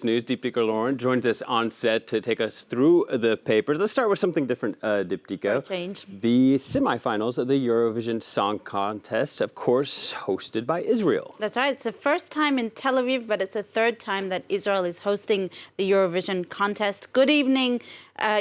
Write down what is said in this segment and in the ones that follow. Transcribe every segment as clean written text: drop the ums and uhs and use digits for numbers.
News, Deepika Lauren joins us on set to take us through the papers. Let's start with something different, Deepika. Change. The semifinals of the Eurovision Song Contest, of course, hosted by Israel. That's right. It's the first time in Tel Aviv, but it's the third time that Israel is hosting the Eurovision contest. Good evening,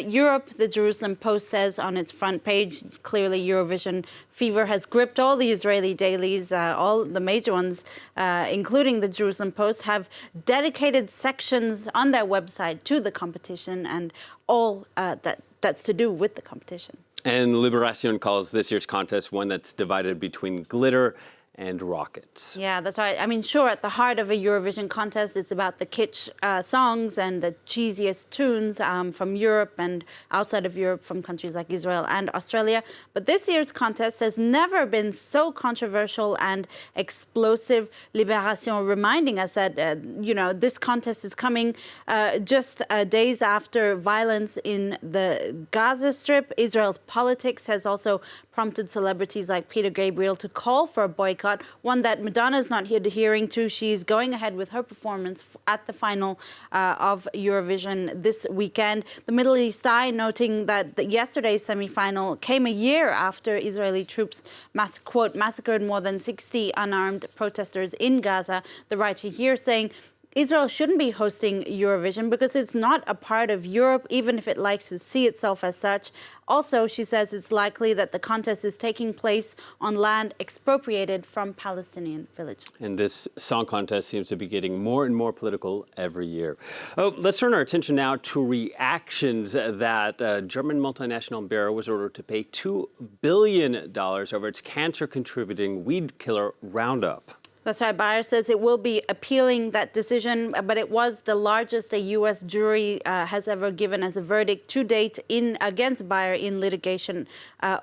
Europe, the Jerusalem Post says on its front page. Clearly, Eurovision fever has gripped all the Israeli dailies. All the major ones, including the Jerusalem Post, have dedicated sections on their website to the competition and all that's to do with the competition. And Libération calls this year's contest one that's divided between glitter and rockets. Yeah, that's right. I mean, sure, at the heart of a Eurovision contest, it's about the kitsch songs and the cheesiest tunes from Europe and outside of Europe from countries like Israel and Australia. But this year's contest has never been so controversial and explosive. Libération reminding us that, this contest is coming just days after violence in the Gaza Strip. Israel's politics has also prompted celebrities like Peter Gabriel to call for a boycott, one that Madonna is not adhering to. She's going ahead with her performance at the final of Eurovision this weekend. The Middle East Eye noting that yesterday's semifinal came a year after Israeli troops, massacred more than 60 unarmed protesters in Gaza. The writer here saying, Israel shouldn't be hosting Eurovision because it's not a part of Europe, even if it likes to see itself as such. Also, she says it's likely that the contest is taking place on land expropriated from Palestinian villages. And this song contest seems to be getting more and more political every year. Oh, let's turn our attention now to reactions that German multinational Bayer was ordered to pay $2 billion over its cancer-contributing weed killer Roundup. That's right. Bayer says it will be appealing that decision, but it was the largest a U.S. jury has ever given as a verdict to date against Bayer in litigation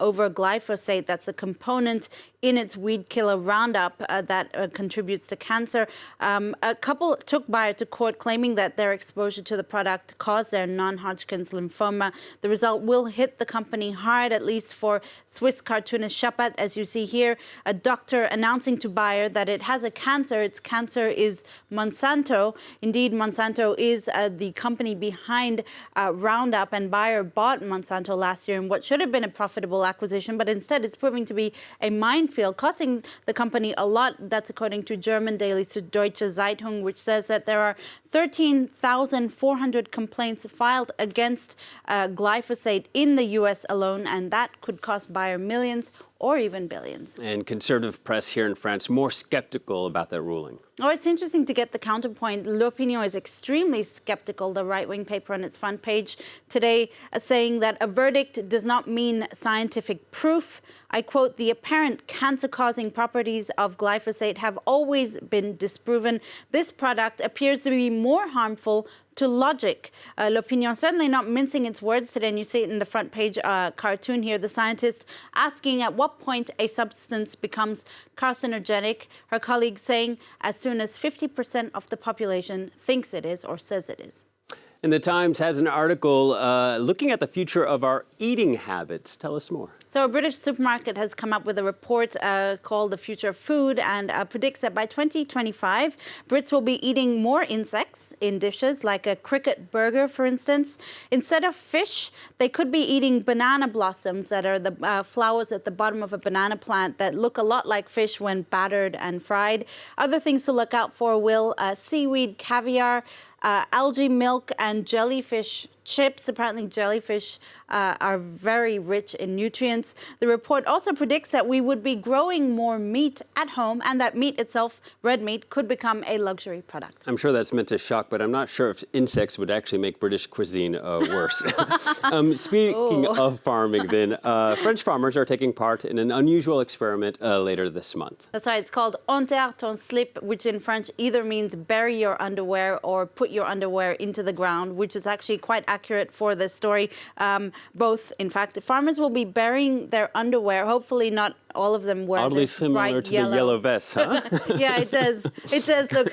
over glyphosate. That's a component in its weed killer Roundup that contributes to cancer. A couple took Bayer to court claiming that their exposure to the product caused their non-Hodgkin's lymphoma. The result will hit the company hard, at least for Swiss cartoonist Chapat, as you see here. A doctor announcing to Bayer that it has a cancer. Its cancer is Monsanto. Indeed, Monsanto is the company behind Roundup, and Bayer bought Monsanto last year in what should have been a profitable acquisition, but instead it's proving to be a minefield, costing the company a lot. That's according to German daily Süddeutsche Zeitung, which says that there are 13,400 complaints filed against glyphosate in the U.S. alone, and that could cost Bayer millions or even billions. And conservative press here in France more skeptical about that ruling. Oh, it's interesting to get the counterpoint. L'Opinion is extremely skeptical, the right-wing paper on its front page today, saying that a verdict does not mean scientific proof. I quote, "The apparent cancer-causing properties of glyphosate have always been disproven. This product appears to be more harmful to logic." L'Opinion certainly not mincing its words today, and you see it in the front page cartoon here. The scientist asking at what point a substance becomes carcinogenic. Her colleague saying as soon as 50% of the population thinks it is or says it is. And the Times has an article looking at the future of our eating habits. Tell us more. So a British supermarket has come up with a report called The Future of Food and predicts that by 2025, Brits will be eating more insects in dishes, like a cricket burger, for instance. Instead of fish, they could be eating banana blossoms that are the flowers at the bottom of a banana plant that look a lot like fish when battered and fried. Other things to look out for will seaweed, caviar, algae milk, and jellyfish chips. Apparently, jellyfish are very rich in nutrients. The report also predicts that we would be growing more meat at home and that meat itself, red meat, could become a luxury product. I'm sure that's meant to shock, but I'm not sure if insects would actually make British cuisine worse. Speaking of farming, then, French farmers are taking part in an unusual experiment later this month. That's right. It's called Enterre ton slip, which in French either means bury your underwear or put your underwear into the ground, which is actually quite accurate for this story. Both, in fact. Farmers will be burying their underwear, hopefully not all of them wear Oddly this similar bright to the yellow vest, huh? Yeah, it does. It does look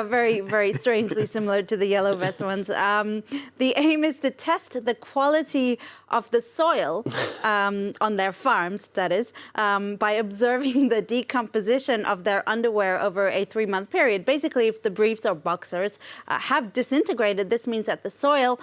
very, very strangely similar to the yellow vest ones. The aim is to test the quality of the soil on their farms, that is, by observing the decomposition of their underwear over a 3-month period. Basically, if the briefs or boxers have disintegrated, this means that the soil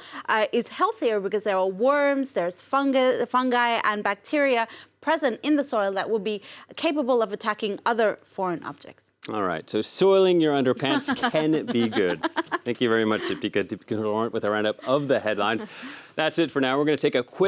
is healthier because there are worms, there's fungi and bacteria present in the soil that will be capable of attacking other foreign objects. All right, so soiling your underpants can be good. Thank you very much, Deepika with a roundup of the headlines. That's it for now. We're going to take a quick